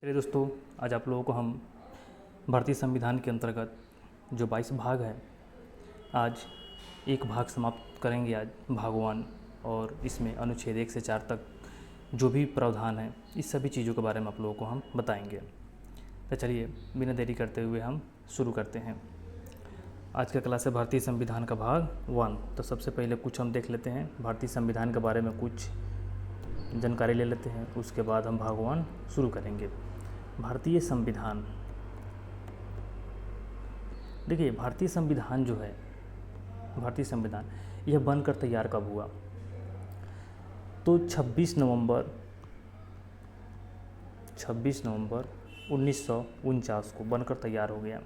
चलिए दोस्तों, आज आप लोगों को हम भारतीय संविधान के अंतर्गत जो 22 भाग है, आज एक भाग समाप्त करेंगे। आज भाग 1 और इसमें अनुच्छेद 1 से 4 तक जो भी प्रावधान है, इस सभी चीज़ों के बारे में आप लोगों को हम बताएंगे। तो चलिए बिना देरी करते हुए हम शुरू करते हैं। आज का क्लास है भारतीय संविधान का भाग 1। तो सबसे पहले कुछ हम देख लेते हैं भारतीय संविधान के बारे में, कुछ जानकारी ले लेते हैं, उसके बाद हम भाग 1 शुरू करेंगे। भारतीय संविधान, देखिए भारतीय संविधान जो है, भारतीय संविधान यह बनकर तैयार कब हुआ? तो 26 नवंबर 1949 को बनकर तैयार हो गया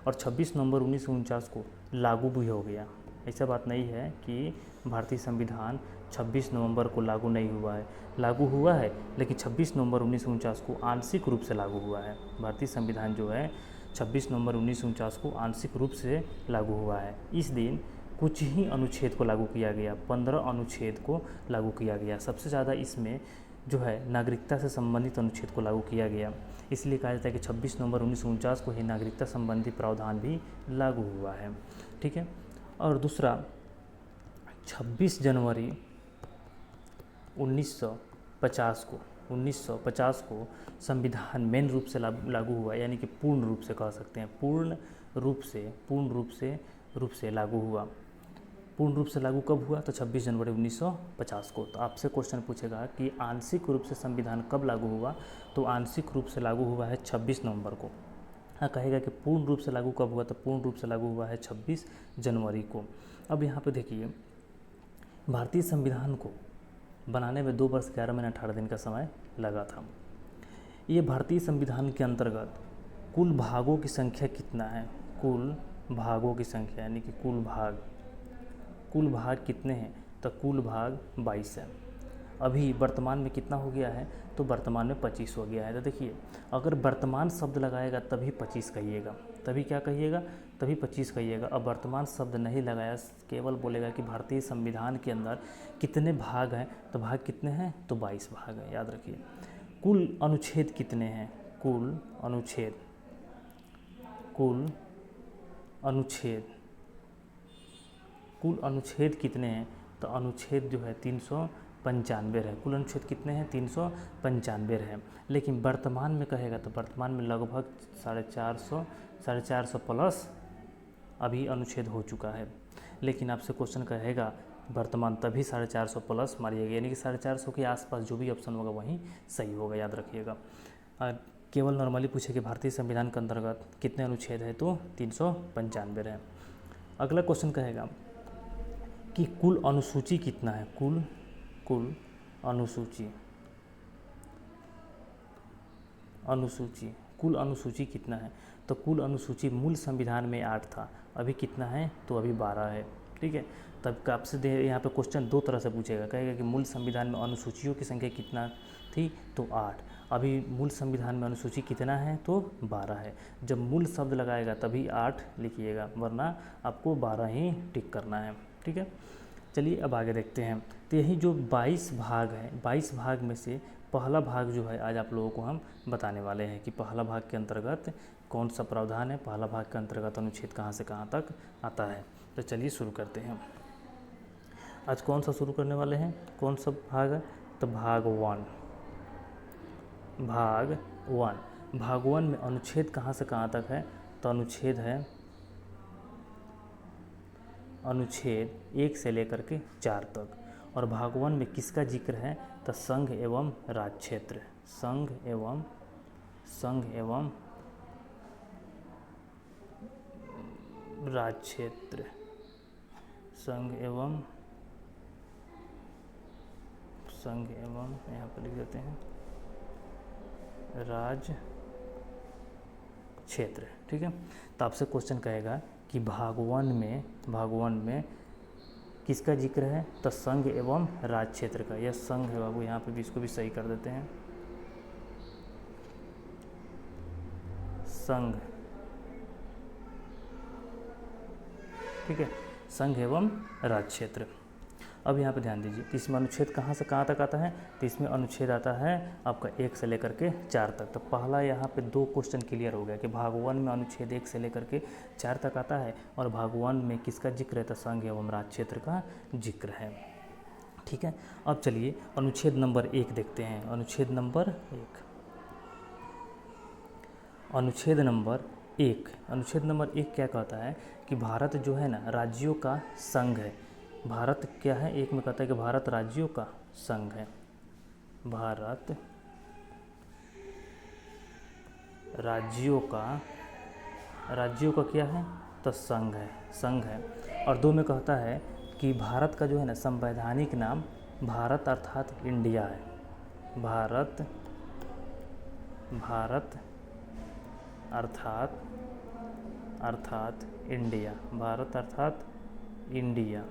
और 26 नवंबर 1949 को लागू भी हो गया। ऐसा बात नहीं है कि भारतीय संविधान 26 नवंबर को लागू नहीं हुआ है, लागू हुआ है, लेकिन 26 नवंबर 1949 को आंशिक रूप से लागू हुआ है। भारतीय संविधान जो है 26 नवंबर 1949 को आंशिक रूप से लागू हुआ है। इस दिन कुछ ही अनुच्छेद को लागू किया गया, 15 अनुच्छेद को लागू किया गया। सबसे ज़्यादा इसमें जो है नागरिकता से संबंधित अनुच्छेद को लागू किया गया, इसलिए कहा जाता है कि 26 नवंबर 1949 को ही नागरिकता संबंधी प्रावधान भी लागू हुआ है। ठीक है। और दूसरा 26 जनवरी 1950 को संविधान मेन रूप से लागू हुआ, यानी कि पूर्ण रूप से कह सकते हैं, पूर्ण रूप से लागू हुआ। पूर्ण रूप से लागू कब हुआ? तो 26 जनवरी 1950 को। तो आपसे क्वेश्चन पूछेगा कि आंशिक रूप से संविधान कब लागू हुआ? तो आंशिक रूप से लागू हुआ है 26 नवंबर को। हाँ, कहेगा कि पूर्ण रूप से लागू कब हुआ? तो पूर्ण रूप से लागू हुआ है 26 जनवरी को। अब यहाँ पे देखिए, भारतीय संविधान को बनाने में 2 वर्ष 11 महीने 18 दिन का समय लगा था। ये भारतीय संविधान के अंतर्गत कुल भागों की संख्या कितना है? कुल भागों की संख्या, यानी कि कुल भाग कितने हैं? तो कुल भाग 22 है। अभी वर्तमान में कितना हो गया है? तो वर्तमान में 25 हो गया है। तो देखिए, अगर वर्तमान शब्द लगाएगा तभी 25 कहिएगा, तभी क्या कहिएगा? तभी 25 कहिएगा। अब वर्तमान शब्द नहीं लगाया, केवल बोलेगा कि भारतीय संविधान के अंदर कितने भाग हैं, तो भाग कितने हैं? तो 22 भाग हैं, याद रखिए। कुल अनुच्छेद कितने हैं? कुल अनुच्छेद कितने हैं? तो अनुच्छेद जो है 395 है। कुल अनुच्छेद कितने हैं? 395 है। लेकिन वर्तमान में कहेगा तो वर्तमान में लगभग 450 प्लस अभी अनुच्छेद हो चुका है। लेकिन आपसे क्वेश्चन कहेगा वर्तमान, तभी 450 प्लस मारिएगा, यानी कि 450 के आसपास जो भी ऑप्शन होगा वहीं सही होगा, याद रखिएगा। केवल नॉर्मली पूछे कि भारतीय संविधान के अंतर्गत कितने अनुच्छेद है? तो 395 है। अगला क्वेश्चन कहेगा कि कुल अनुसूची कितना है? कुल अनुसूची कितना है? तो कुल अनुसूची मूल संविधान में 8 था, अभी कितना है? तो अभी 12 है। ठीक है। तब आपसे यहाँ पे क्वेश्चन 2 तरह से पूछेगा, कहेगा कि मूल संविधान में अनुसूचियों की संख्या कितना थी? तो 8। अभी मूल संविधान में अनुसूची कितना है? तो 12 है। जब मूल शब्द लगाएगा तभी 8 लिखिएगा, वरना आपको 12 ही टिक करना है। ठीक है। चलिए अब आगे देखते हैं। तो यही जो 22 भाग हैं, 22 भाग में से पहला भाग जो है आज आप लोगों को हम बताने वाले हैं कि पहला भाग के अंतर्गत कौन सा प्रावधान है, पहला भाग के अंतर्गत अनुच्छेद कहाँ से कहाँ तक आता है। तो चलिए शुरू करते हैं। आज कौन सा शुरू करने वाले हैं? कौन सा भाग है? तो भाग 1। भाग 1 में अनुच्छेद कहाँ से कहाँ तक है? तो अनुच्छेद है अनुच्छेद 1 से लेकर के 4 तक। और भाग 1 में किसका जिक्र है? तो संघ एवं राज्य क्षेत्र, संघ एवं राज्य क्षेत्र, संघ एवं यहाँ पर लिख देते हैं राज्य क्षेत्र। ठीक है। तो आपसे क्वेश्चन कहेगा कि भाग 1 में किसका जिक्र है? तो संघ एवं राज्य क्षेत्र का। यह संघ है बाबू, यहाँ पे भी इसको भी सही कर देते हैं, संघ। ठीक है, संघ एवं राज्य क्षेत्र। अब यहाँ पे ध्यान दीजिए कि इसमें अनुच्छेद कहाँ से कहाँ तक आता है, तो इसमें अनुच्छेद आता है आपका 1 से लेकर के 4 तक। तो पहला यहाँ पे 2 क्वेश्चन क्लियर हो गया कि भाग 1 में अनुच्छेद 1 से लेकर के 4 तक आता है और भाग 1 में किसका जिक्र है, तो संघ एवं राज्य क्षेत्र का जिक्र है। ठीक है, अब चलिए अनुच्छेद नंबर 1 देखते हैं। अनुच्छेद नंबर 1, अनुच्छेद नंबर 1 क्या कहता है कि भारत जो है ना राज्यों का संघ है। भारत क्या है, एक में कहता है कि भारत राज्यों का संघ है। भारत राज्यों का क्या है, तो संघ है। और 2 में कहता है कि भारत का जो है ना संवैधानिक नाम भारत अर्थात इंडिया है। भारत अर्थात इंडिया, भारत अर्थात इंडिया,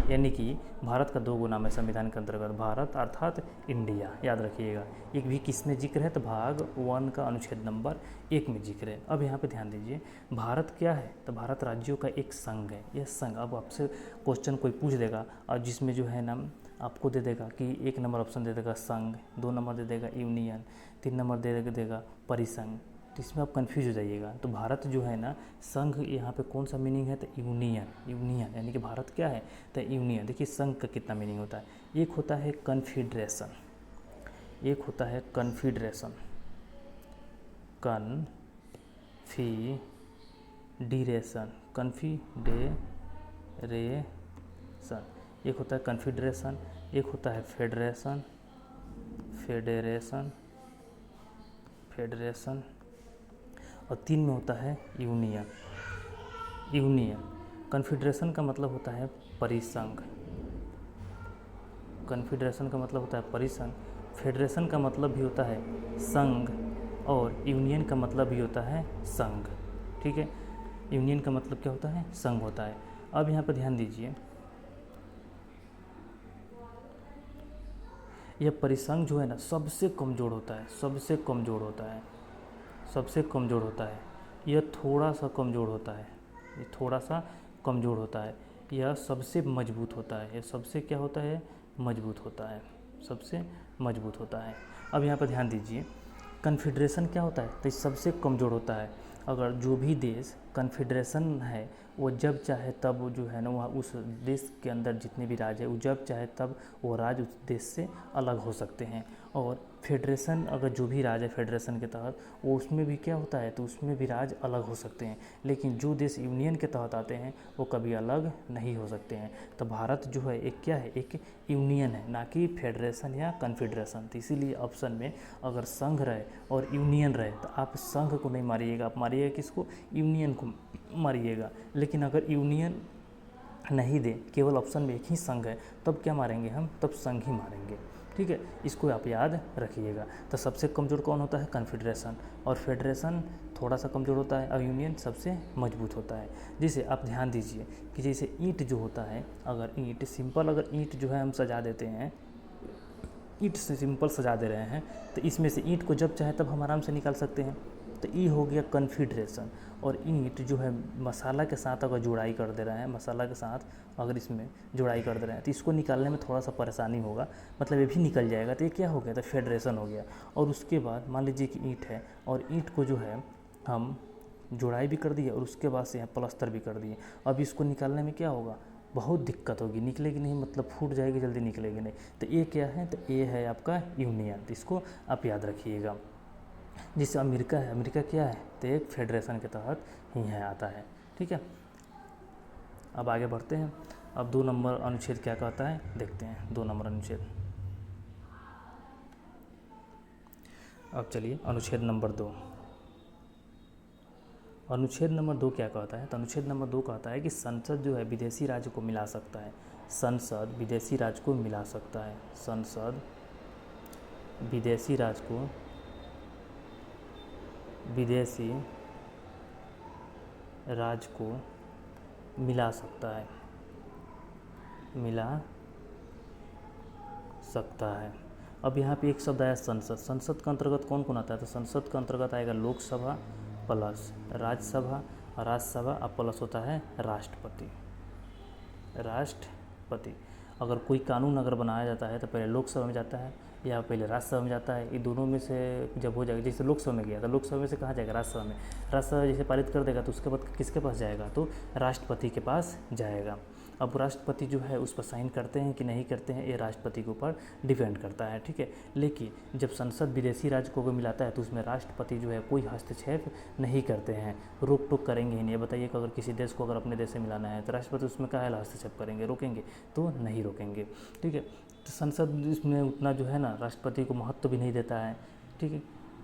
यानी कि भारत का 2 नाम है संविधान के अंतर्गत, भारत अर्थात इंडिया, याद रखिएगा। एक भी किस में जिक्र है, तो भाग 1 का अनुच्छेद नंबर 1 में जिक्र है। अब यहाँ पे ध्यान दीजिए, भारत क्या है, तो भारत राज्यों का एक संघ है। यह संघ, अब आपसे क्वेश्चन कोई पूछ देगा और जिसमें जो है ना आपको दे देगा कि 1 नंबर ऑप्शन दे देगा संघ, 2 नंबर दे देगा यूनियन, 3 नंबर दे देगा परिसंघ, तो इसमें आप कंफ्यूज हो जाइएगा। तो भारत जो है ना संघ, यहाँ पे कौन सा मीनिंग है, तो यूनियन, यानी कि भारत क्या है, तो यूनियन। देखिए संघ का कितना मीनिंग होता है, एक होता है कन्फेडरेशन, कन्फीडरेशन, एक होता है कन्फीडरेशन, एक होता है फेडरेशन, और 3 में होता है यूनियन। कन्फेडरेशन का मतलब होता है परिसंघ, फेडरेशन का मतलब भी होता है संघ, और यूनियन का मतलब भी होता है संघ। ठीक है, यूनियन का मतलब क्या होता है, संघ होता है। अब यहाँ पर ध्यान दीजिए, यह परिसंघ जो है ना सबसे कमज़ोर होता है, यह थोड़ा सा कमज़ोर होता है, यह सबसे मजबूत होता है, सबसे मजबूत होता है। अब यहाँ पर ध्यान दीजिए, कन्फेडरेशन क्या होता है, तो सबसे कमज़ोर होता है। अगर जो भी देश कन्फेडरेशन है, वो जब चाहे तब वो जो है ना वहाँ उस देश के अंदर जितने भी राज्य है, वो जब चाहे तब वो राज्य उस देश से अलग हो सकते हैं। और फेडरेशन, अगर जो भी राज्य है फेडरेशन के तहत, वो उसमें भी क्या होता है, तो उसमें भी राज्य अलग हो सकते हैं। लेकिन जो देश यूनियन के तहत आते हैं वो कभी अलग नहीं हो सकते हैं। तो भारत जो है एक क्या है, एक यूनियन है, ना कि फेडरेशन या कन्फेडरेशन। तो इसीलिए ऑप्शन में अगर संघ रहे और यूनियन रहे तो आप संघ को नहीं मारिएगा, आप मारिएगा किसको, यूनियन को मारिएगा। लेकिन अगर यूनियन नहीं दे, केवल ऑप्शन में एक ही संघ है, तब क्या मारेंगे हम, तब संघ ही मारेंगे। ठीक है, इसको आप याद रखिएगा। तो सबसे कमज़ोर कौन होता है, कन्फेडरेशन, और फेडरेशन थोड़ा सा कमज़ोर होता है, और यूनियन सबसे मजबूत होता है। जैसे आप ध्यान दीजिए कि जैसे ईंट जो होता है, अगर ईंट सिंपल, अगर ईंट जो है हम सजा देते हैं, ईंट से सिंपल सजा दे रहे हैं, तो इसमें से ईंट को जब चाहे तब हम आराम से निकाल सकते हैं। तो ये हो गया कन्फेडरेशन। और ईंट जो है मसाला के साथ अगर जुड़ाई कर दे रहे हैं, मसाला के साथ अगर इसमें जुड़ाई कर दे रहे हैं, तो इसको निकालने में थोड़ा सा परेशानी होगा, मतलब ये भी निकल जाएगा। तो ये क्या हो गया, तो फेडरेशन हो गया। और उसके बाद मान लीजिए कि ईंट है, और ईंट को जो है हम जुड़ाई भी कर दिए और उसके बाद से यहाँ प्लस्तर भी कर दिए। अब इसको निकालने में क्या होगा, बहुत दिक्कत होगी, निकलेगी नहीं, मतलब फूट जाएगी, जल्दी निकलेगी नहीं। तो ये क्या है, तो ये है आपका यूनियन। तो इसको आप याद रखिएगा। जैसे अमेरिका है, अमेरिका क्या है, तो एक फेडरेशन के तहत ही है, आता है। ठीक है, अब आगे बढ़ते हैं। अब 2 नंबर अनुच्छेद क्या कहता है, देखते हैं 2 नंबर अनुच्छेद। अब चलिए अनुच्छेद नंबर 2, अनुच्छेद नंबर 2 क्या कहता है, तो अनुच्छेद नंबर 2 कहता है कि संसद जो है विदेशी राज्य को मिला सकता है, संसद विदेशी राज्य को मिला सकता है, संसद विदेशी राज्य को विदेशी राज्य को मिला सकता है, मिला सकता है। अब यहाँ पे एक शब्द आया संसद, संसद के अंतर्गत कौन कौन आता है, तो संसद के अंतर्गत आएगा लोकसभा प्लस राज्यसभा, राज्यसभा अब प्लस होता है राष्ट्रपति, राष्ट्रपति। अगर कोई कानून अगर बनाया जाता है तो पहले लोकसभा में जाता है या पहले राज्यसभा में जाता है। ये दोनों में से जब हो जाएगा, जैसे लोकसभा में गया तो लोकसभा में से कहाँ जाएगा, राज्यसभा में। राज्यसभा जैसे पारित कर देगा तो उसके बाद किसके पास जाएगा, तो राष्ट्रपति के पास जाएगा। अब राष्ट्रपति जो है उस पर साइन करते हैं कि नहीं करते हैं, ये राष्ट्रपति के ऊपर डिपेंड करता है, ठीक है। लेकिन जब संसद विदेशी राज्य को मिलाता है तो उसमें राष्ट्रपति जो है कोई हस्तक्षेप नहीं करते हैं, रोक टोक करेंगे ही नहीं। बताइए कि अगर किसी देश को अगर अपने देश से मिलाना है तो राष्ट्रपति उसमें काहे हस्तक्षेप करेंगे, रोकेंगे तो नहीं रोकेंगे, ठीक है। तो संसद इसमें उतना जो है ना राष्ट्रपति को महत्व भी नहीं देता है, ठीक है।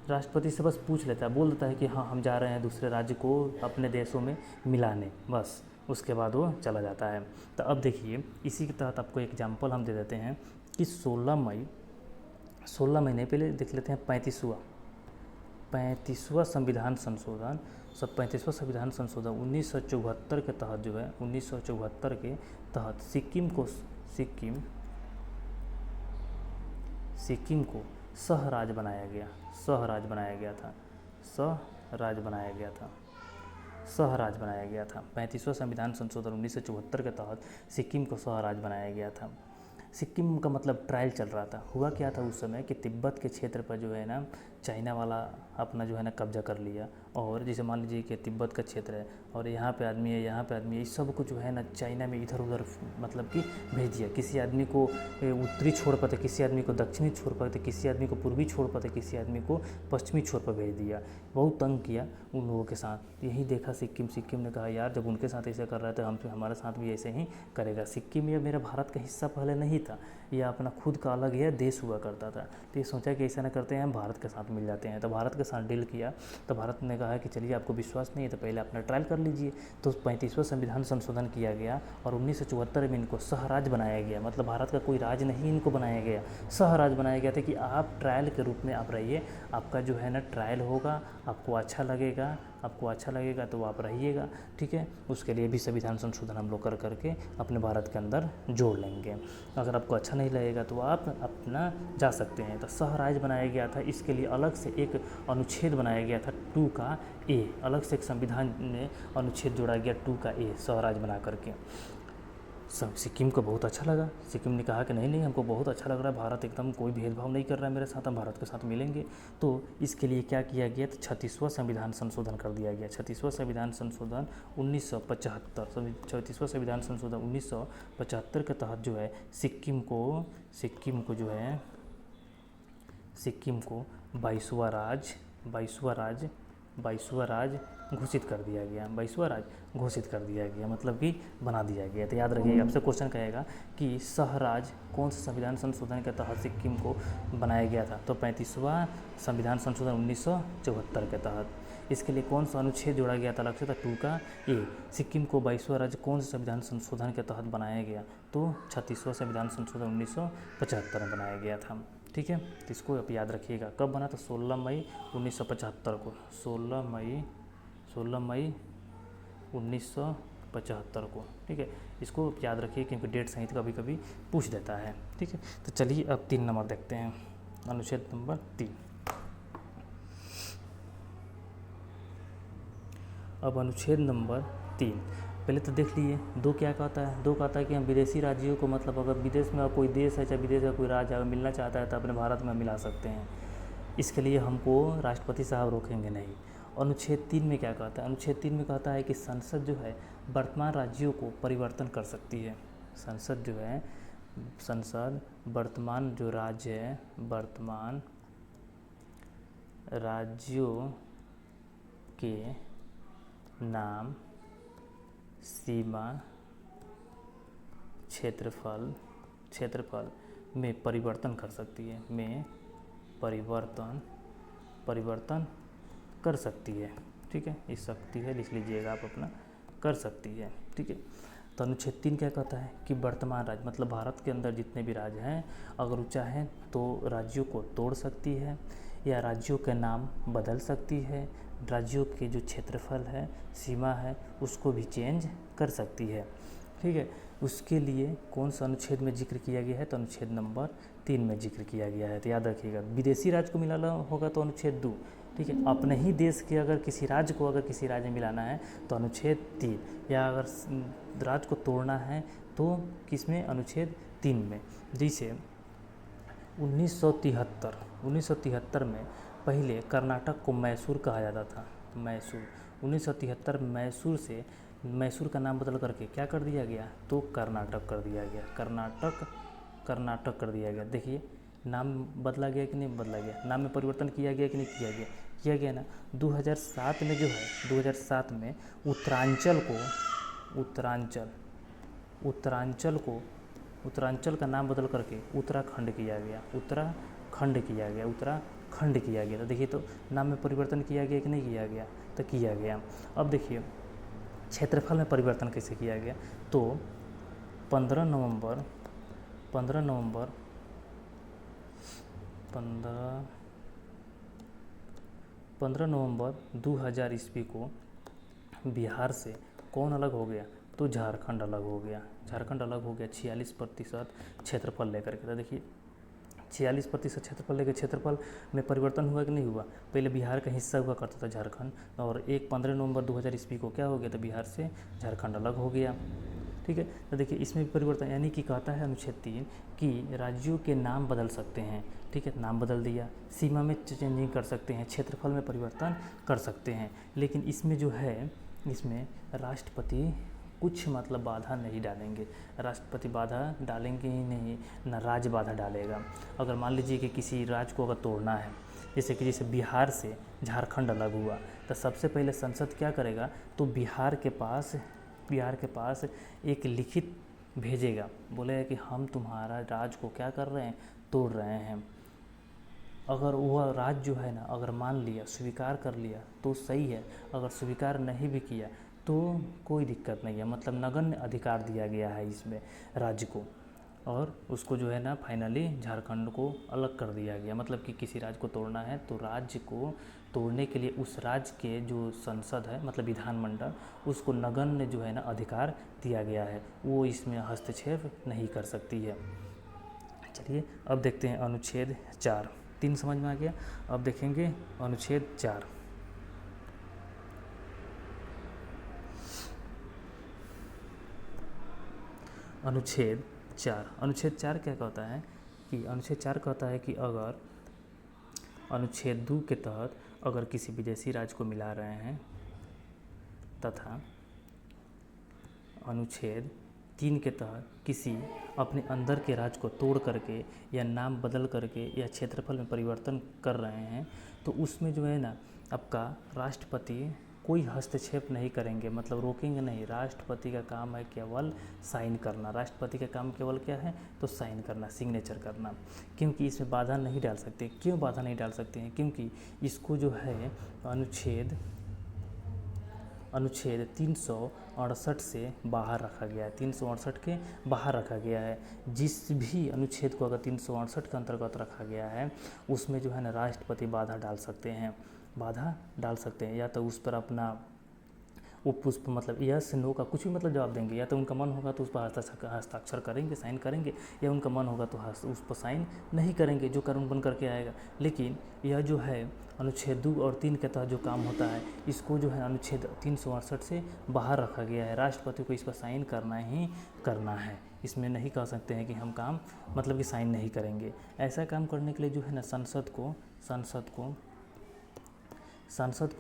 राष्ट्रपति से बस पूछ लेता है, बोल देता है कि हाँ हम जा रहे हैं दूसरे राज्य को अपने देशों में मिलाने, बस उसके बाद वो चला जाता है। तो अब देखिए इसी के तहत आपको एग्जाम्पल हम दे देते हैं कि 16 महीने पहले देख लेते हैं 35वां संविधान संशोधन, 35वां संविधान संशोधन 1974 के तहत जो है 1974 के तहत सिक्किम को सहराज बनाया गया था। 35वां संविधान संशोधन 1974 के तहत सिक्किम को सहराज बनाया गया था। सिक्किम का मतलब ट्रायल चल रहा था। हुआ क्या था उस समय कि तिब्बत के क्षेत्र पर जो है ना चाइना वाला अपना जो है ना कब्जा कर लिया, और जैसे मान लीजिए कि तिब्बत का क्षेत्र है और यहाँ पे आदमी है, यहाँ पे आदमी है, इस सब को जो है ना चाइना में इधर उधर मतलब कि भेज दिया। किसी आदमी को उत्तरी छोर पर, किसी आदमी को दक्षिणी छोर पर, किसी आदमी को पूर्वी छोर पर, किसी आदमी को पश्चिमी छोर पर भेज दिया। बहुत तंग किया उन लोगों के साथ। यही देखा सिक्किम ने कहा यार जब उनके साथ ऐसा कर रहा है तो हम तो हमारे साथ भी ऐसे ही करेगा। सिक्किम ये मेरा भारत का हिस्सा पहले नहीं था, यह अपना खुद का अलग यह देश हुआ करता था। तो ये सोचा कि ऐसा ना करते हैं हम भारत के साथ मिल जाते हैं। तो भारत के साथ डील किया। तो भारत ने कहा कि चलिए आपको विश्वास नहीं है तो पहले अपना ट्रायल कर लीजिए। तो 35वां संविधान संशोधन किया गया और 1974 में इनको सहराज बनाया गया। मतलब भारत का कोई राज नहीं इनको बनाया गया, सहराज बनाया गया था कि आप ट्रायल के रूप में आप रहिए, आपका जो है ना ट्रायल होगा, आपको अच्छा लगेगा तो आप रहिएगा, ठीक है। उसके लिए भी संविधान संशोधन हम लोग कर करके अपने भारत के अंदर जोड़ लेंगे। अगर आपको अच्छा नहीं लगेगा तो आप अपना जा सकते हैं। तो सहराज बनाया गया था, इसके लिए अलग से एक अनुच्छेद बनाया गया था 2 का ए, अलग से एक संविधान में अनुच्छेद जोड़ा गया 2 का ए सहराज बना करके। सिक्किम को बहुत अच्छा लगा। सिक्किम ने कहा कि नहीं हमको बहुत अच्छा लग रहा है, भारत एकदम कोई भेदभाव नहीं कर रहा है मेरे साथ, हम भारत के साथ मिलेंगे। तो इसके लिए क्या किया गया, तो 36वां संविधान संशोधन कर दिया गया। 36वां संविधान संशोधन 1975, 36वां संविधान संशोधन 1975 के तहत जो है सिक्किम को 22वां राज घोषित कर दिया गया। 22वां राज घोषित कर दिया गया मतलब कि बना दिया गया। तो याद रखिएगा, आपसे क्वेश्चन कहेगा कि सहराज कौन से संविधान संशोधन के तहत सिक्किम को बनाया गया था, तो 35वां संविधान संशोधन 1974 के तहत। इसके लिए कौन सा अनुच्छेद जोड़ा गया था अलग से, था 2 का ए। सिक्किम को 22वां राज्य कौन से संविधान संशोधन के तहत बनाया गया, तो 36वां संविधान संशोधन 1975 में बनाया गया था, ठीक है। तो इसको आप याद रखिएगा। कब बना, तो 16 मई 1975 को, 16 मई 1975 को, ठीक है। इसको आप याद रखिए क्योंकि डेट सहित कभी कभी पूछ देता है, ठीक है। तो चलिए अब 3 नंबर देखते हैं, अनुच्छेद नंबर 3। अब अनुच्छेद नंबर 3 पहले तो देख लिए। 2 क्या कहता है, 2 कहता है कि हम विदेशी राज्यों को, मतलब अगर विदेश में कोई देश है चाहे विदेश का कोई राज्य अगर मिलना चाहता है तो अपने भारत में मिला सकते हैं। इसके लिए हमको राष्ट्रपति साहब रोकेंगे नहीं। अनुच्छेद 3 में क्या कहता है, अनुच्छेद 3 में कहता है कि संसद जो है वर्तमान राज्यों को परिवर्तन कर सकती है। संसद जो है, संसद वर्तमान जो राज्य है, वर्तमान राज्यों के नाम, सीमा, क्षेत्रफल में परिवर्तन कर सकती है, में परिवर्तन कर सकती है, ठीक है। इस सकती है लिख लीजिएगा आप अपना, कर सकती है, ठीक है। तो अनुच्छेद 3 क्या कहता है कि वर्तमान राज्य मतलब भारत के अंदर जितने भी राज्य हैं अगर वो चाहें तो राज्यों को तोड़ सकती है या राज्यों के नाम बदल सकती है, राज्यों के जो क्षेत्रफल है, सीमा है, उसको भी चेंज कर सकती है, ठीक है। उसके लिए कौन सा अनुच्छेद में जिक्र किया गया है, तो अनुच्छेद नंबर 3 में जिक्र किया गया है। तो याद रखिएगा, विदेशी राज्य को मिलाना होगा तो अनुच्छेद 2, ठीक है। अपने ही देश के अगर किसी राज्य में मिलाना है तो अनुच्छेद 3, या अगर राज्य को तोड़ना है तो किसमें, अनुच्छेद 3 में। जैसे 1973 में पहले कर्नाटक को मैसूर कहा जाता था, मैसूर। 1973 मैसूर से, मैसूर का नाम बदल करके क्या कर दिया गया, तो कर्नाटक कर दिया गया, कर्नाटक कर दिया गया। देखिए नाम बदला गया कि नहीं बदला गया, नाम में परिवर्तन किया गया कि नहीं किया गया ना। 2007 में जो है, 2007 में उत्तरांचल का नाम बदल करके उत्तराखंड किया गया, उत्तराखंड किया गया। तो देखिए, तो नाम में परिवर्तन किया गया कि नहीं किया गया, तो किया गया। अब देखिए क्षेत्रफल में परिवर्तन कैसे किया गया, तो 15 नवंबर 2000 ईस्वी को बिहार से कौन अलग हो गया, तो झारखंड अलग हो गया, 46% क्षेत्रफल लेकर के। तो देखिए 46% क्षेत्रफल लेकर, क्षेत्रफल में परिवर्तन हुआ कि नहीं हुआ, पहले बिहार का हिस्सा हुआ करता था झारखंड, और 15 नवंबर 2000 ईस्वी को क्या हो गया, तो बिहार से झारखंड अलग हो गया। ठीक है, तो देखिए इसमें भी परिवर्तन, यानी कि कहता है अनुच्छेद 3 कि राज्यों के नाम बदल सकते हैं। ठीक है, नाम बदल दिया, सीमा में चेंजिंग कर सकते हैं, क्षेत्रफल में परिवर्तन कर सकते हैं, लेकिन इसमें जो है, इसमें राष्ट्रपति कुछ मतलब बाधा नहीं डालेंगे, राष्ट्रपति बाधा डालेंगे ही नहीं, ना राज्य बाधा डालेगा। अगर मान लीजिए कि किसी राज्य को अगर तोड़ना है, जैसे बिहार से झारखंड अलग हुआ, तो सबसे पहले संसद क्या करेगा, तो बिहार के पास एक लिखित भेजेगा, बोलेगा कि हम तुम्हारा राज्य को क्या कर रहे हैं, तोड़ रहे हैं। अगर वह राज्य जो है ना, अगर मान लिया, स्वीकार कर लिया तो सही है, अगर स्वीकार नहीं भी किया तो कोई दिक्कत नहीं है, मतलब नगण्य अधिकार दिया गया है इसमें राज्य को, और उसको जो है ना फाइनली झारखंड को अलग कर दिया गया। मतलब कि किसी राज्य को तोड़ना है तो राज्य को तोड़ने के लिए उस राज्य के जो संसद है, मतलब विधानमंडल, उसको नगण्य जो है ना अधिकार दिया गया है, वो इसमें हस्तक्षेप नहीं कर सकती है। चलिए अब देखते हैं अनुच्छेद 4, 3 समझ में आ गया। अब देखेंगे अनुच्छेद 4। अनुच्छेद 4 क्या कहता है कि अनुच्छेद 4 कहता है कि अगर अनुच्छेद 2 के तहत अगर किसी विदेशी राज्य को मिला रहे हैं, तथा अनुच्छेद 3 के तहत किसी अपने अंदर के राज्य को तोड़ करके या नाम बदल करके या क्षेत्रफल में परिवर्तन कर रहे हैं, तो उसमें जो है ना आपका राष्ट्रपति कोई हस्तक्षेप नहीं करेंगे, मतलब रोकेंगे नहीं। राष्ट्रपति का काम है केवल साइन करना, राष्ट्रपति का काम केवल क्या है, तो साइन करना, सिग्नेचर करना, क्योंकि इसमें बाधा नहीं डाल सकते। क्यों बाधा नहीं डाल सकते हैं, क्योंकि इसको जो है अनुच्छेद 368 से बाहर रखा गया है, 368 के बाहर रखा गया है। जिस भी अनुच्छेद को अगर 368 के अंतर्गत रखा गया है, उसमें जो है ना राष्ट्रपति बाधा डाल सकते हैं, या तो उस पर अपना वो पुष्प मतलब यस नो का कुछ भी मतलब जवाब देंगे, या तो उनका मन होगा तो उस पर हस्ताक्षर करेंगे, साइन करेंगे, या उनका मन होगा तो उस पर साइन नहीं करेंगे, जो कानून बन करके आएगा। लेकिन यह जो है अनुच्छेद 2 और 3 के तहत जो काम होता है, इसको जो है अनुच्छेद 368 से बाहर रखा गया है। राष्ट्रपति को इस पर साइन करना ही करना है, इसमें नहीं कह सकते हैं कि हम काम मतलब कि साइन नहीं करेंगे। ऐसा काम करने के लिए जो है ना सांसद को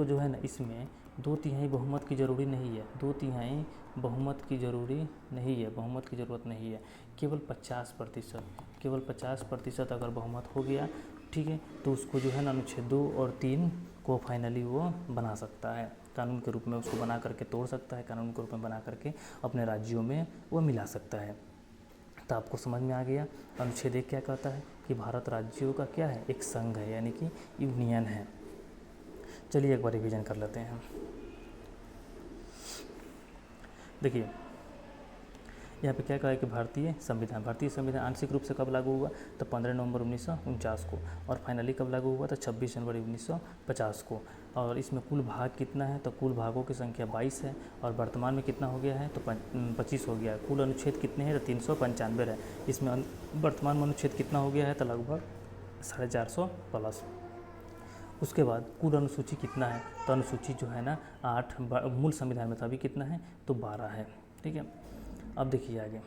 जो है ना इसमें 2/3 बहुमत की ज़रूरी नहीं है, 2/3 बहुमत की ज़रूरत नहीं है, केवल 50% अगर बहुमत हो गया, ठीक है, तो उसको जो है ना अनुच्छेद 2 और 3 को फाइनली वो बना सकता है, कानून के रूप में उसको बना करके तोड़ सकता है, कानून के रूप में बना करके अपने राज्यों में वो मिला सकता है। तो आपको समझ में आ गया अनुच्छेद 1 क्या कहता है कि भारत राज्यों का क्या है, एक संघ है, यानी कि यूनियन है। चलिए एक बार रिवीजन कर लेते हैं। देखिए यहाँ पे क्या कहा है कि भारतीय संविधान आंशिक रूप से कब लागू हुआ, तो 15 नवंबर 1949 को, और फाइनली कब लागू हुआ, तो 26 जनवरी 1950 को। और इसमें कुल भाग कितना है, तो कुल भागों की संख्या 22 है, और वर्तमान में कितना हो गया है, तो 25 हो गया है। कुल अनुच्छेद कितने हैं, तो 395 है। इसमें वर्तमान में अनुच्छेद कितना हो गया है, तो लगभग 450 प्लस। उसके बाद कुल अनुसूची कितना है, तो अनुसूची जो है ना 8 मूल संविधान में था, अभी कितना है, तो 12 है। ठीक है, अब देखिए आगे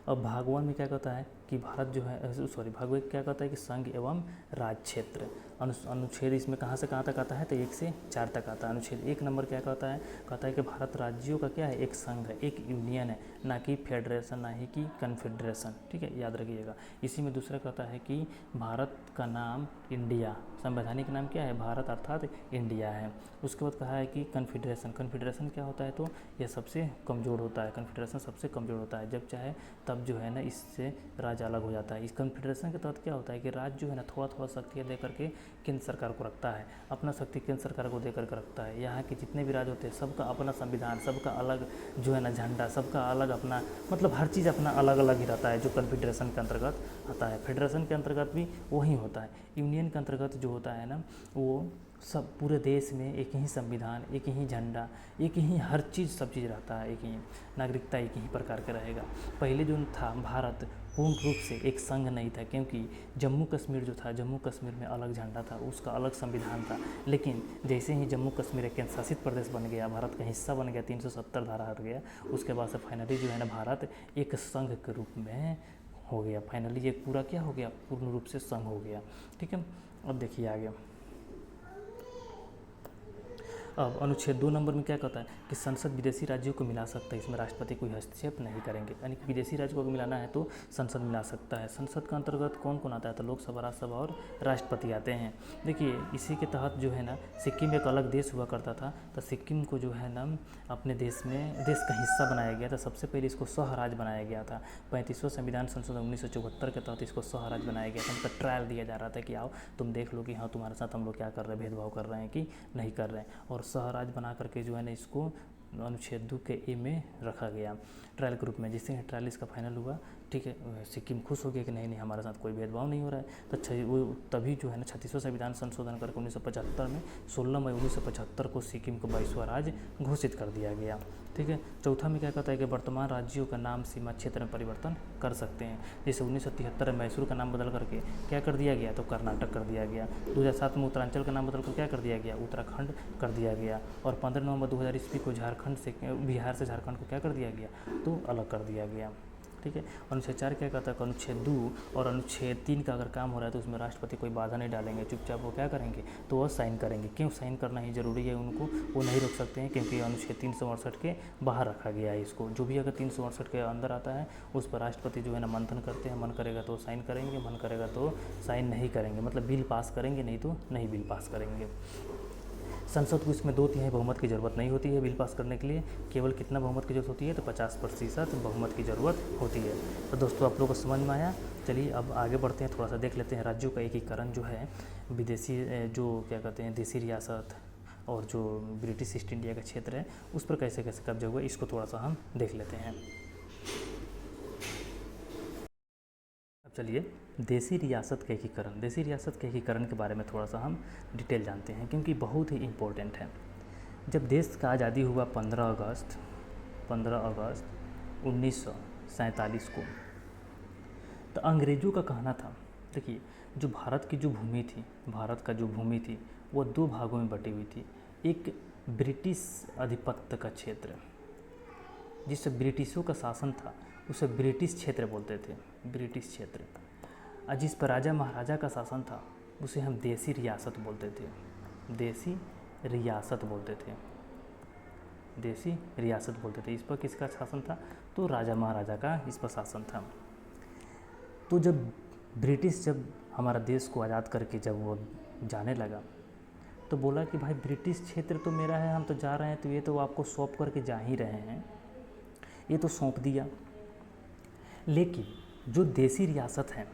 अब भाग 1 में क्या कहता है कि भारत जो है, सॉरी, भाग 1 क्या कहता है कि संघ एवं राज्य क्षेत्र। अनुच्छेद इसमें कहाँ से कहाँ तक आता है, तो 1 से 4 तक आता है। अनुच्छेद 1 नंबर क्या कहता है कि भारत राज्यों का क्या है, एक संघ है, एक यूनियन है, ना कि फेडरेशन, ना ही कि कन्फेडरेशन, ठीक है, याद रखिएगा। इसी में दूसरा कहता है कि भारत का नाम इंडिया, संवैधानिक नाम क्या है, भारत अर्थात इंडिया है। उसके बाद कहा है कि कन्फेडरेशन क्या होता है, तो यह सबसे कमज़ोर होता है, कन्फेडरेशन सबसे कमज़ोर होता है, जब चाहे तब जो है ना इससे राज्य अलग हो जाता है। इस कन्फेडरेशन के तहत क्या होता है कि राज्य जो है ना थोड़ा थोड़ा शक्तियाँ दे करके केंद्र सरकार को रखता है, अपना शक्ति केंद्र सरकार को दे करके रखता है। यहाँ के जितने भी राज्य होते हैं सबका अपना संविधान, सबका अलग जो है ना झंडा, सबका अलग अपना, मतलब हर चीज़ अपना अलग अलग ही रहता है, जो कन्फेडरेशन के अंतर्गत आता है। फेडरेशन के अंतर्गत भी वही होता है। यूनियन के अंतर्गत जो होता है ना, वो सब पूरे देश में एक ही संविधान, एक ही झंडा, एक ही हर चीज़, सब चीज़ रहता है, एक ही नागरिकता एक ही प्रकार का रहेगा। पहले जो था भारत पूर्ण रूप से एक संघ नहीं था, क्योंकि जम्मू कश्मीर जो था, जम्मू कश्मीर में अलग झंडा था, उसका अलग संविधान था। लेकिन जैसे ही जम्मू कश्मीर एक केंद्र शासित प्रदेश बन गया, भारत का हिस्सा बन गया, 370 धारा हट गया, उसके बाद से फाइनली जो है ना भारत एक संघ के रूप में हो गया। फाइनली ये पूरा क्या हो गया, पूर्ण रूप से संघ हो गया, ठीक है। अब देखिए आगे, अब अनुच्छेद 2 नंबर में क्या कहता है कि संसद विदेशी राज्यों को मिला सकता है, इसमें राष्ट्रपति कोई हस्तक्षेप नहीं करेंगे, यानी कि विदेशी राज्य को अगर मिलाना है तो संसद मिला सकता है। संसद के अंतर्गत कौन कौन आता है, तो लोकसभा, राज्यसभा और राष्ट्रपति आते हैं। देखिए इसी के तहत जो है ना सिक्किम एक अलग देश हुआ करता था, तो सिक्किम को जो है ना अपने देश का हिस्सा बनाया गया था। सबसे पहले इसको सहराज बनाया गया था। 35वां संविधान संशोधन 1974 के तहत इसको सहराज बनाया गया था। मतलब ट्रायल दिया जा रहा था कि आओ तुम देख लो कि हाँ तुम्हारे साथ हम लोग क्या कर रहे हैं, भेदभाव कर रहे हैं कि नहीं कर रहे हैं। और सहराज बना करके जो है ना इसको अनुच्छेद 2 के ए में रखा गया ट्रायल के रूप में। जिससे ट्रायल इसका फाइनल हुआ, ठीक है, सिक्किम खुश हो गया कि नहीं हमारे साथ कोई भेदभाव नहीं हो रहा है। तो वो तभी जो है ना 36वां संविधान संशोधन करके 1975 में 16 मई 1975 को सिक्किम को 22वां राज्य घोषित कर दिया गया, ठीक है। चौथा में क्या कहता है कि वर्तमान राज्यों का नाम सीमा क्षेत्र में परिवर्तन कर सकते हैं। जैसे 1973 में मैसूर का नाम बदल करके क्या कर दिया गया, तो कर्नाटक कर दिया गया। 2007 में उत्तरांचल का नाम बदल कर क्या कर दिया गया, उत्तराखंड कर दिया गया। और 15 नवंबर 2000 ईस्वी को बिहार से झारखंड को क्या कर दिया गया, तो अलग कर दिया गया, ठीक है। अनुच्छेद 4 क्या कहता है कि अनुच्छेद 2 और अनुच्छेद 3 का अगर काम हो रहा है तो उसमें राष्ट्रपति कोई बाधा नहीं डालेंगे, चुपचाप वो क्या करेंगे, तो वह साइन करेंगे। क्यों साइन करना ही जरूरी है उनको, वो नहीं रोक सकते हैं, क्योंकि अनुच्छेद 368 के बाहर रखा गया है इसको। जो भी अगर 368 के अंदर आता है उस पर राष्ट्रपति जो है ना मंथन करते हैं, मन करेगा तो साइन करेंगे, मन करेगा तो साइन नहीं करेंगे, मतलब बिल पास करेंगे, नहीं तो नहीं बिल पास करेंगे। संसद को इसमें 2/3 बहुमत की ज़रूरत नहीं होती है बिल पास करने के लिए। केवल कितना बहुमत की ज़रूरत होती है, तो 50% बहुमत की ज़रूरत होती है। तो दोस्तों आप लोगों को समझ में आया। चलिए अब आगे बढ़ते हैं, थोड़ा सा देख लेते हैं राज्यों का एकीकरण जो है, विदेशी जो क्या कहते हैं देसी रियासत और जो ब्रिटिश ईस्ट इंडिया का क्षेत्र है उस पर कैसे कैसे कब्जा हुआ, इसको थोड़ा सा हम देख लेते हैं। अब चलिए देसी रियासत के एकीकरण के बारे में थोड़ा सा हम डिटेल जानते हैं, क्योंकि बहुत ही इम्पोर्टेंट है। जब देश का आज़ादी हुआ 15 अगस्त 1947 को, तो अंग्रेज़ों का कहना था, देखिए जो भारत की जो भूमि थी, भारत का जो भूमि थी वो 2 भागों में बटी हुई थी। एक ब्रिटिश आधिपत्य का क्षेत्र, जिससे ब्रिटिशों का शासन था, उसे ब्रिटिश क्षेत्र बोलते थे, ब्रिटिश क्षेत्र। और जिस पर राजा महाराजा का शासन था उसे हम देसी रियासत बोलते थे, देसी रियासत बोलते थे, देसी रियासत बोलते थे। इस पर किसका शासन था, तो राजा महाराजा का इस पर शासन था। तो जब ब्रिटिश जब हमारा देश को आज़ाद करके जब वो जाने लगा तो बोला कि भाई ब्रिटिश क्षेत्र तो मेरा है, हम तो जा रहे हैं, तो ये तो आपको सौंप करके जा ही रहे हैं, ये तो सौंप दिया। लेकिन जो देसी रियासत है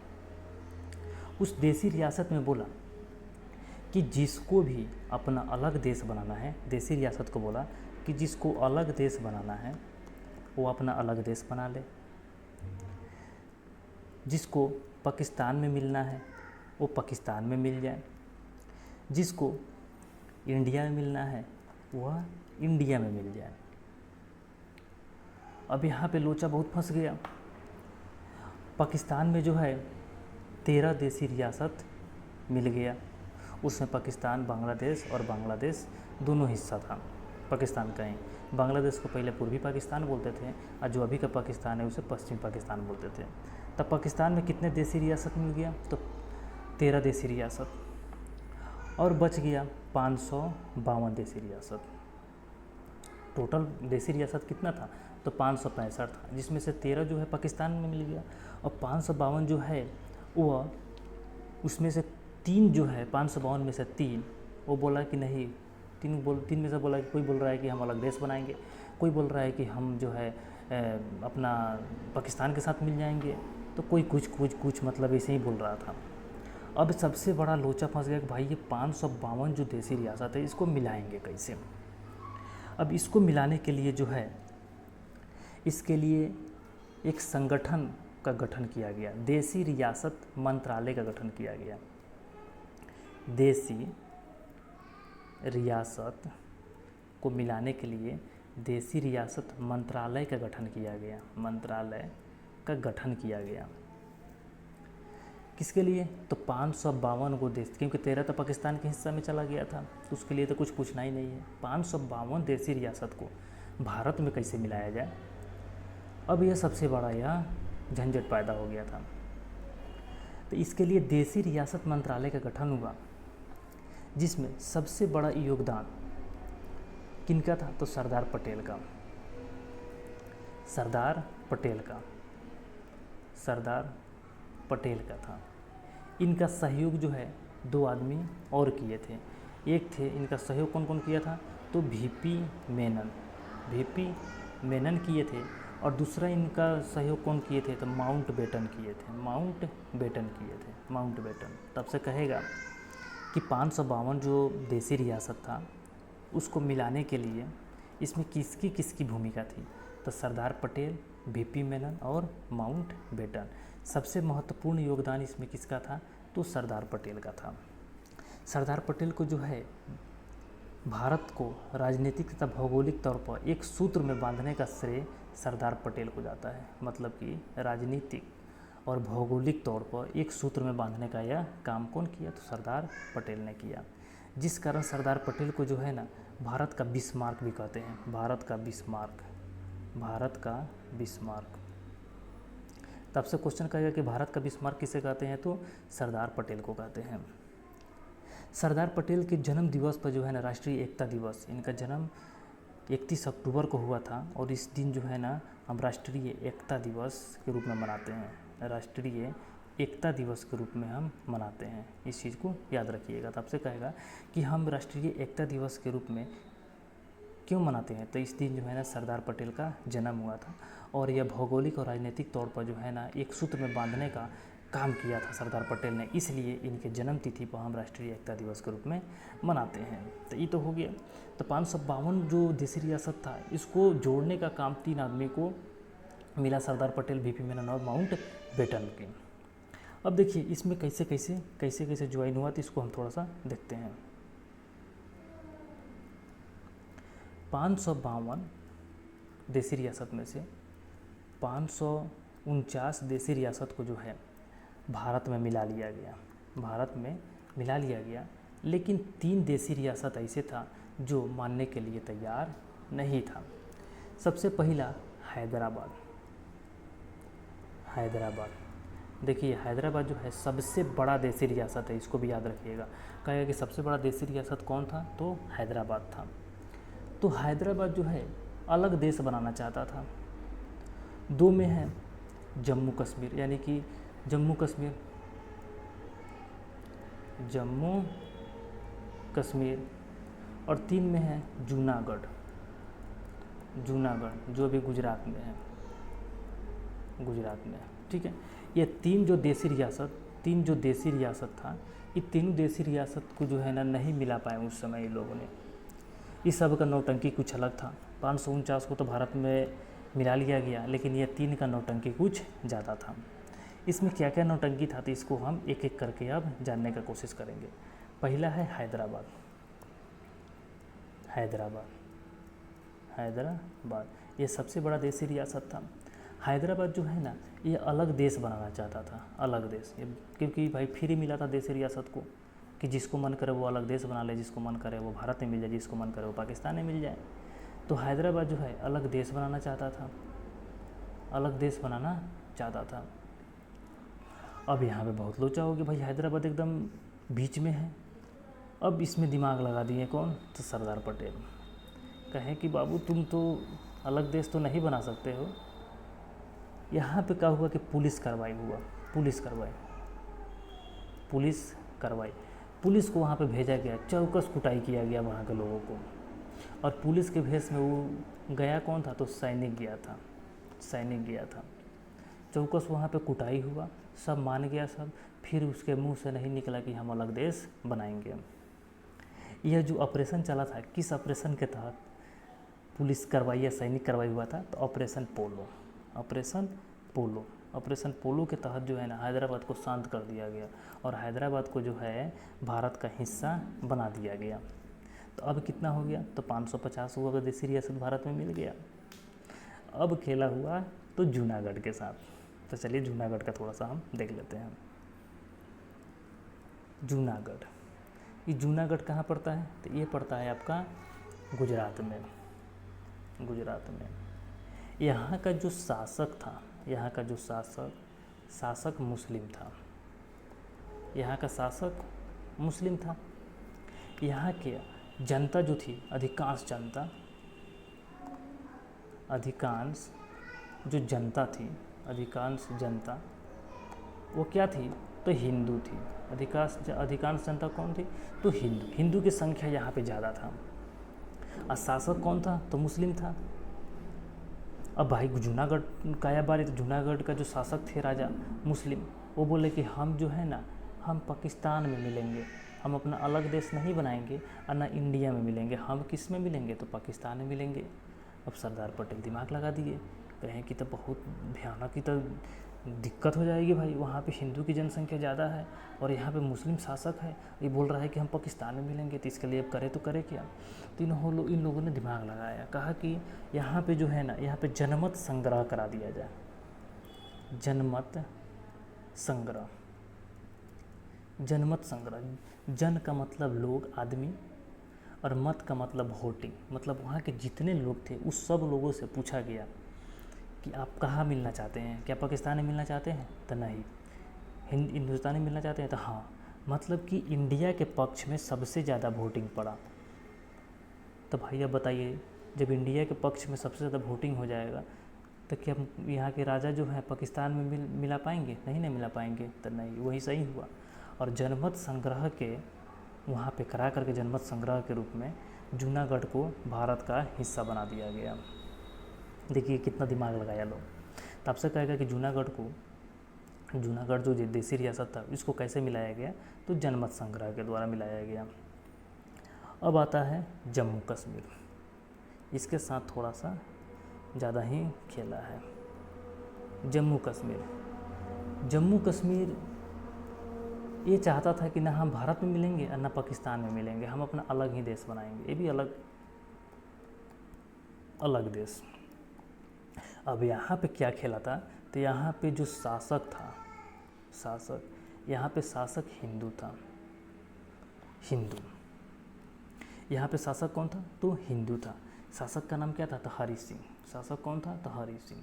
उस देसी रियासत में बोला कि जिसको भी अपना अलग देश बनाना है, देसी रियासत को बोला कि जिसको अलग देश बनाना है वो अपना अलग देश बना ले, जिसको पाकिस्तान में मिलना है वो पाकिस्तान में मिल जाए, जिसको इंडिया में मिलना है वह इंडिया में मिल जाए। अब यहाँ पे लोचा बहुत फंस गया। पाकिस्तान में जो है 13 देसी रियासत मिल गया, उसमें पाकिस्तान, बांग्लादेश और बांग्लादेश दोनों हिस्सा था। पाकिस्तान कहें। बांग्लादेश को पहले पूर्वी पाकिस्तान बोलते थे और जो अभी का पाकिस्तान है उसे पश्चिमी पाकिस्तान बोलते थे। तब पाकिस्तान में कितने देसी रियासत मिल गया? तो 13 देसी रियासत, और बच गया 552 देसी रियासत। टोटल देसी रियासत कितना था? तो 565 था, जिसमें से 13 जो है पाकिस्तान में मिल गया, और 552 जो है वह उसमें से 3 जो है 552 में से 3 वो बोला कि नहीं, 3 में से बोला कि कोई बोल रहा है कि हम अलग देश बनाएंगे, कोई बोल रहा है कि हम जो है अपना पाकिस्तान के साथ मिल जाएंगे, तो कोई कुछ मतलब ऐसे ही बोल रहा था। अब सबसे बड़ा लोचा फंस गया कि भाई ये 552 जो देसी रियासत है इसको मिलाएंगे कैसे? अब इसको मिलाने के लिए जो है इसके लिए एक संगठन का गठन किया गया, देसी रियासत मंत्रालय का गठन किया गया। देसी रियासत को मिलाने के लिए देसी रियासत मंत्रालय का गठन किया गया, मंत्रालय का गठन किया गया। किसके लिए? तो 552 को देश, क्योंकि 13 तो पाकिस्तान के हिस्सा में चला गया था, तो उसके लिए तो कुछ पूछना ही नहीं है। 552 देसी रियासत को भारत में कैसे मिलाया जाए? अब यह सबसे बड़ा यह झंझट पैदा हो गया था। तो इसके लिए देसी रियासत मंत्रालय का गठन हुआ, जिसमें सबसे बड़ा योगदान किनका था? तो सरदार पटेल का, सरदार पटेल का, सरदार पटेल का था। इनका सहयोग जो है 2 आदमी और किए थे। एक थे, इनका सहयोग कौन कौन किया था? तो वीपी मेनन किए थे, और दूसरा इनका सहयोग कौन किए थे? तो माउंटबेटन किए थे, माउंटबेटन। तब से कहेगा कि 552 जो देसी रियासत था उसको मिलाने के लिए इसमें किसकी भूमिका थी? तो सरदार पटेल, वीपी मेनन और माउंटबेटन। सबसे महत्वपूर्ण योगदान इसमें किसका था? तो सरदार पटेल का था। सरदार पटेल को जो है भारत को राजनीतिक तथा भौगोलिक तौर पर एक सूत्र में बांधने का श्रेय सरदार पटेल को जाता है। मतलब कि राजनीतिक और भौगोलिक तौर पर एक सूत्र में बांधने का यह काम कौन किया? तो सरदार पटेल ने किया। जिस कारण सरदार पटेल को जो है ना भारत का बिस्मार्क भी कहते हैं, भारत का बिस्मार्क। तब से क्वेश्चन कहेगा कि भारत का बिस्मार्क किसे कहते हैं? तो सरदार पटेल को कहते हैं। सरदार पटेल के जन्म दिवस पर जो है ना राष्ट्रीय एकता दिवस, इनका जन्म 31 अक्टूबर को हुआ था, और इस दिन जो है ना हम राष्ट्रीय एकता दिवस के रूप में मनाते हैं, राष्ट्रीय एकता दिवस के रूप में हम मनाते हैं। इस चीज़ को याद रखिएगा। तब से कहेगा कि हम राष्ट्रीय एकता दिवस के रूप में क्यों मनाते हैं? तो इस दिन जो है ना सरदार पटेल का जन्म हुआ था, और यह भौगोलिक और राजनीतिक तौर पर जो है ना एक सूत्र में बांधने का काम किया था सरदार पटेल ने, इसलिए इनके जन्म तिथि पर हम राष्ट्रीय एकता दिवस के रूप में मनाते हैं। तो ये तो हो गया। तो 552 जो देसी रियासत था इसको जोड़ने का काम 3 आदमी को मिला, सरदार पटेल, वीपी मेनन और माउंटबेटन के। अब देखिए इसमें कैसे कैसे ज्वाइन हुआ, तो इसको हम थोड़ा सा देखते हैं। 552 देसी रियासत में से 549 देसी रियासत को जो है भारत में मिला लिया गया, लेकिन 3 देसी रियासत ऐसे था जो मानने के लिए तैयार नहीं था। सबसे पहला हैदराबाद। देखिए हैदराबाद जो है सबसे बड़ा देसी रियासत है, इसको भी याद रखिएगा। कहेगा कि सबसे बड़ा देसी रियासत कौन था? तो हैदराबाद था। तो हैदराबाद जो है अलग देश बनाना चाहता था। 2 में है जम्मू कश्मीर, यानी कि जम्मू कश्मीर, और 3 में है जूनागढ़ जो भी गुजरात में है, ठीक है। ये 3 जो देसी रियासत था, ये 3 देसी रियासत को जो है ना नहीं मिला पाए उस समय ये लोगों ने। इस सब का नौटंकी कुछ अलग था। 549 को तो भारत में मिला लिया गया, लेकिन ये 3 का नौटंकी कुछ ज़्यादा था। इसमें क्या क्या नौटंकी था, तो इसको हम एक एक करके अब जानने का कोशिश करेंगे। पहला है हैदराबाद। ये सबसे बड़ा देसी रियासत था। हैदराबाद जो है ना ये अलग देश बनाना चाहता था, अलग देश, क्योंकि भाई फ्री मिला था देसी रियासत को, कि जिसको मन करे वो अलग देश बना ले, जिसको मन करे वो भारत में मिल जाए, जिसको मन करे वो पाकिस्तान में मिल जाए। तो हैदराबाद जो है अलग देश बनाना चाहता था, अलग देश बनाना चाहता था। अब यहाँ पे बहुत लोचा हो गया, भाई हैदराबाद एकदम बीच में है। अब इसमें दिमाग लगा दिए कौन? तो सरदार पटेल। कहें कि बाबू तुम तो अलग देश तो नहीं बना सकते हो। यहाँ पे क्या हुआ कि पुलिस कार्रवाई हुआ, पुलिस कार्रवाई, पुलिस को वहाँ पे भेजा गया, चौकस कुटाई किया गया वहाँ के लोगों को। और पुलिस के भेष में वो गया कौन था? तो सैनिक गया था। चौकस वहाँ पे कुटाई हुआ, सब मान गया सब। फिर उसके मुंह से नहीं निकला कि हम अलग देश बनाएंगे। यह जो ऑपरेशन चला था, किस ऑपरेशन के तहत पुलिस कार्रवाई या सैनिक कार्रवाई हुआ था? तो ऑपरेशन पोलो के तहत जो है ना हैदराबाद को शांत कर दिया गया और हैदराबाद को जो है भारत का हिस्सा बना दिया गया। तो अब कितना हो गया? तो 550 हुआ, देसी रियासत भारत में मिल गया। अब खेला हुआ तो जूनागढ़ के साथ। तो चलिए जूनागढ़ का थोड़ा सा हम देख लेते हैं। ये जूनागढ़ कहाँ पड़ता है? तो ये पड़ता है आपका गुजरात में। यहाँ का जो शासक था, शासक मुस्लिम था। यहाँ का शासक मुस्लिम था। यहाँ के जनता जो थी, अधिकांश जनता वो क्या थी? तो हिंदू थी। अधिकांश जनता कौन थी? तो हिंदू की संख्या यहाँ पे ज़्यादा था। और शासक कौन था? तो मुस्लिम था। अब भाई जूनागढ़ का या बारी, तो जूनागढ़ का जो शासक थे राजा मुस्लिम, वो बोले कि हम जो है ना हम पाकिस्तान में मिलेंगे, हम अपना अलग देश नहीं बनाएंगे और ना इंडिया में मिलेंगे, हम किस में मिलेंगे? तो पाकिस्तान में मिलेंगे। अब सरदार पटेल दिमाग लगा दिए, कहें कि तो बहुत भयानक की तो दिक्कत हो जाएगी भाई, वहाँ पे हिंदू की जनसंख्या ज़्यादा है और यहाँ पे मुस्लिम शासक है, ये बोल रहा है कि हम पाकिस्तान में मिलेंगे, तो इसके लिए अब करे तो करे क्या? तो इन लोगों ने दिमाग लगाया, कहा कि यहाँ पे जो है ना, यहाँ पे जनमत संग्रह करा दिया जाए। जनमत संग्रह, जन का मतलब लोग, आदमी, और मत का मतलब वोटिंग, मतलब वहाँ के जितने लोग थे उस सब लोगों से पूछा गया कि आप कहाँ मिलना चाहते हैं? क्या पाकिस्तान में मिलना चाहते हैं? तो नहीं। हिंदुस्तान में मिलना चाहते हैं? तो हाँ। मतलब कि इंडिया के पक्ष में सबसे ज़्यादा वोटिंग पड़ा। तो भाई अब बताइए, जब इंडिया के पक्ष में सबसे ज़्यादा वोटिंग हो जाएगा तो क्या यहाँ के राजा जो है पाकिस्तान में मिला पाएंगे? नहीं मिला पाएंगे। तो नहीं, वही सही हुआ। और जनमत संग्रह के वहाँ पे करा करके जनमत संग्रह के रूप में जूनागढ़ को भारत का हिस्सा बना दिया गया। देखिए कितना दिमाग लगाया लोग। तो आपसे कहेगा कि जूनागढ़ जो देसी रियासत था इसको कैसे मिलाया गया? तो जनमत संग्रह के द्वारा मिलाया गया। अब आता है जम्मू कश्मीर, इसके साथ थोड़ा सा ज़्यादा ही खेला है। जम्मू कश्मीर ये चाहता था कि ना हम भारत में मिलेंगे और ना पाकिस्तान में मिलेंगे, हम अपना अलग ही देश बनाएंगे, ये भी अलग देश। अब यहाँ पे क्या खेला था? तो यहाँ पे जो शासक था, यहाँ पे शासक हिंदू था। यहाँ पे शासक कौन था? तो हिंदू था। शासक का नाम क्या था? तो हरि सिंह। शासक कौन था? तो हरि सिंह।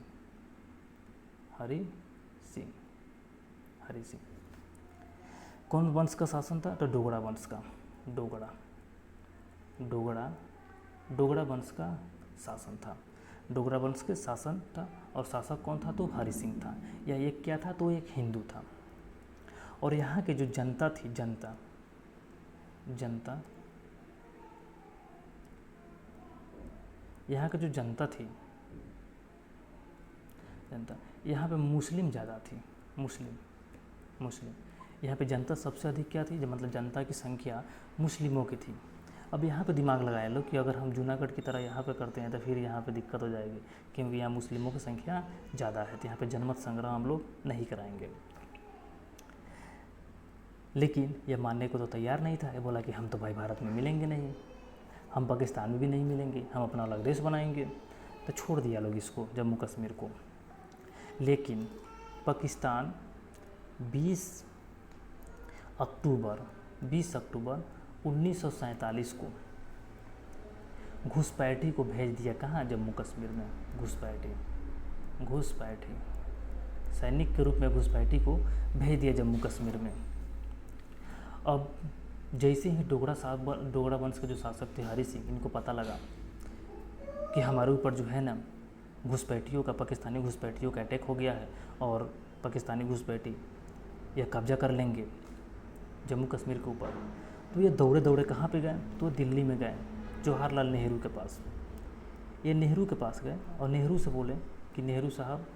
कौन वंश का शासन था? तो डोगरा वंश का। डोगरा वंश का शासन था। डोगरा वंश के शासन था और शासक कौन था? तो हरि सिंह था। यह एक क्या था? तो एक हिंदू था। और यहाँ के जो जनता थी, यहाँ की जो जनता थी, यहाँ पे मुस्लिम ज़्यादा थी। मुस्लिम यहाँ पे जनता सबसे अधिक क्या थी? मतलब जनता की संख्या मुस्लिमों की थी। अब यहाँ पे दिमाग लगाया लो कि अगर हम जूनागढ़ की तरह यहाँ पे करते हैं तो फिर यहाँ पे दिक्कत हो जाएगी, क्योंकि यहाँ मुस्लिमों की संख्या ज़्यादा है, तो यहाँ पे जनमत संग्रह हम लोग नहीं कराएंगे। लेकिन यह मानने को तो तैयार नहीं था। ये बोला कि हम तो भाई भारत में मिलेंगे नहीं, हम पाकिस्तान में भी नहीं मिलेंगे, हम अपना अलग देश बनाएंगे। तो छोड़ दिया लोग इसको, जम्मू कश्मीर को। लेकिन पाकिस्तान 20 अक्टूबर 20 अक्टूबर 1947 को घुसपैठी को भेज दिया। कहाँ? जम्मू कश्मीर में। घुसपैठी सैनिक के रूप में घुसपैठी को भेज दिया जम्मू कश्मीर में। अब जैसे ही डोगरा वंश के जो शासक थे हरि सिंह, इनको पता लगा कि हमारे ऊपर जो है ना पाकिस्तानी घुसपैठियों का अटैक हो गया है और पाकिस्तानी घुसपैठी यह कब्जा कर लेंगे जम्मू कश्मीर के ऊपर, तो ये दौड़े दौड़े कहाँ पे गए? तो दिल्ली में गए, जवाहरलाल नेहरू के पास। ये नेहरू के पास गए और नेहरू से बोले कि नेहरू साहब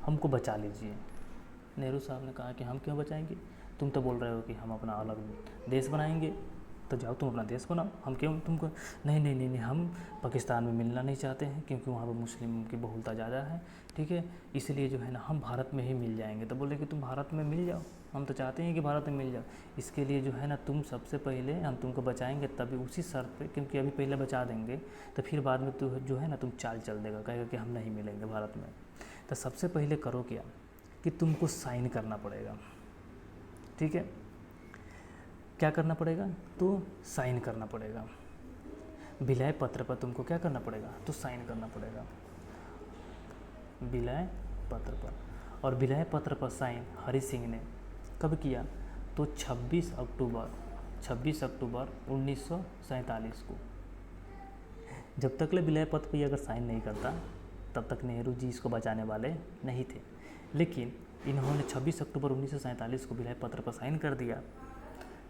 हमको बचा लीजिए। नेहरू साहब ने कहा कि हम क्यों बचाएंगे? तुम तो बोल रहे हो कि हम अपना अलग देश बनाएंगे, तो जाओ तुम अपना देश बनाओ, हम क्यों तुमको। नहीं, हम पाकिस्तान में मिलना नहीं चाहते हैं क्योंकि वहाँ पर मुस्लिम की बहुलता ज़्यादा है, ठीक है, इसलिए जो है ना हम भारत में ही मिल जाएंगे। तो बोले कि तुम भारत में मिल जाओ, हम तो चाहते हैं कि भारत में मिल जाओ, इसके लिए जो है ना तुम सबसे पहले हम तुमको बचाएंगे, तभी उसी शर्त पे, क्योंकि अभी पहले बचा देंगे तो फिर बाद में तो जो है ना तुम चाल चल देगा, कहेगा कि हम नहीं मिलेंगे भारत में। तो सबसे पहले करो क्या कि तुमको साइन करना पड़ेगा, ठीक है। क्या करना पड़ेगा? तो साइन करना पड़ेगा। विलय पत्र पर तुमको क्या करना पड़ेगा? तो साइन करना पड़ेगा विलय पत्र पर। और विलय पत्र पर साइन हरि सिंह ने कब किया? तो 26 अक्टूबर 1947 को। जब तक ले विलय पत्र पर अगर साइन नहीं करता तब तक नेहरू जी इसको बचाने वाले नहीं थे, लेकिन इन्होंने 26 अक्टूबर 1947 को विलय पत्र पर साइन कर दिया।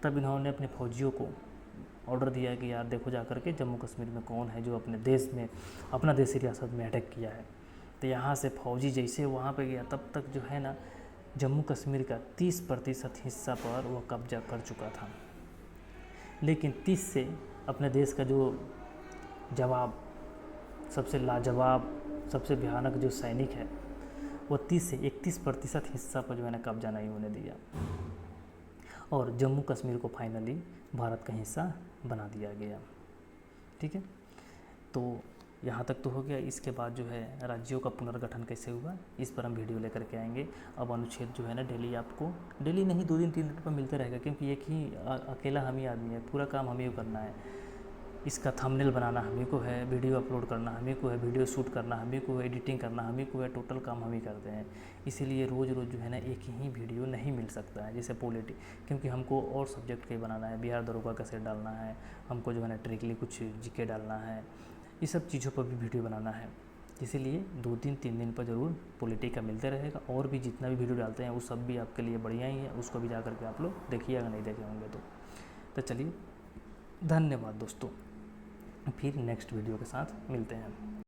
तब इन्होंने अपने फौजियों को ऑर्डर दिया कि यार देखो जा कर के जम्मू कश्मीर में कौन है जो अपने देश में, अपना देशी रियासत में अटैक किया है। तो यहाँ से फौजी जैसे वहाँ पे गया तब तक जो है ना जम्मू कश्मीर का 30% हिस्सा पर वह कब्जा कर चुका था। लेकिन 30 से अपने देश का जो जवाब, सबसे लाजवाब, सबसे भयानक जो सैनिक है, वो 30 से 31% हिस्सा पर जो है ना कब्जा नहीं होने दिया और जम्मू कश्मीर को फाइनली भारत का हिस्सा बना दिया गया, ठीक है। तो यहाँ तक तो हो गया। इसके बाद जो है राज्यों का पुनर्गठन कैसे हुआ, इस पर हम वीडियो लेकर के आएंगे। अब अनुच्छेद जो है ना डेली आपको, डेली नहीं 2 दिन 3 दिन पर मिलते रहेगा, क्योंकि एक ही अकेला हम ही आदमी है, पूरा काम हमें ही करना है। इसका थंबनेल बनाना हमें को है, वीडियो अपलोड करना हमें को है, वीडियो शूट करना हमें को है, एडिटिंग करना हमें को है, टोटल काम हम ही करते हैं। इसीलिए रोज़ जो है ना एक ही वीडियो नहीं मिल सकता है, जैसे पॉलिटी, क्योंकि हमको और सब्जेक्ट के बनाना है, बिहार दरोगा कैसे डालना है, हमको जो है ना ट्रिकली कुछ जीके डालना है, ये सब चीज़ों पर भी वीडियो बनाना है। इसीलिए 2 दिन 3 दिन पर ज़रूर पॉलिटी का मिलते रहेगा। और भी जितना भी वीडियो डालते हैं वो सब भी आपके लिए बढ़िया ही है, उसको भी जा करके आप लोग देखिएगा, नहीं देखे होंगे तो चलिए, धन्यवाद दोस्तों। फिर नेक्स्ट वीडियो के साथ मिलते हैं।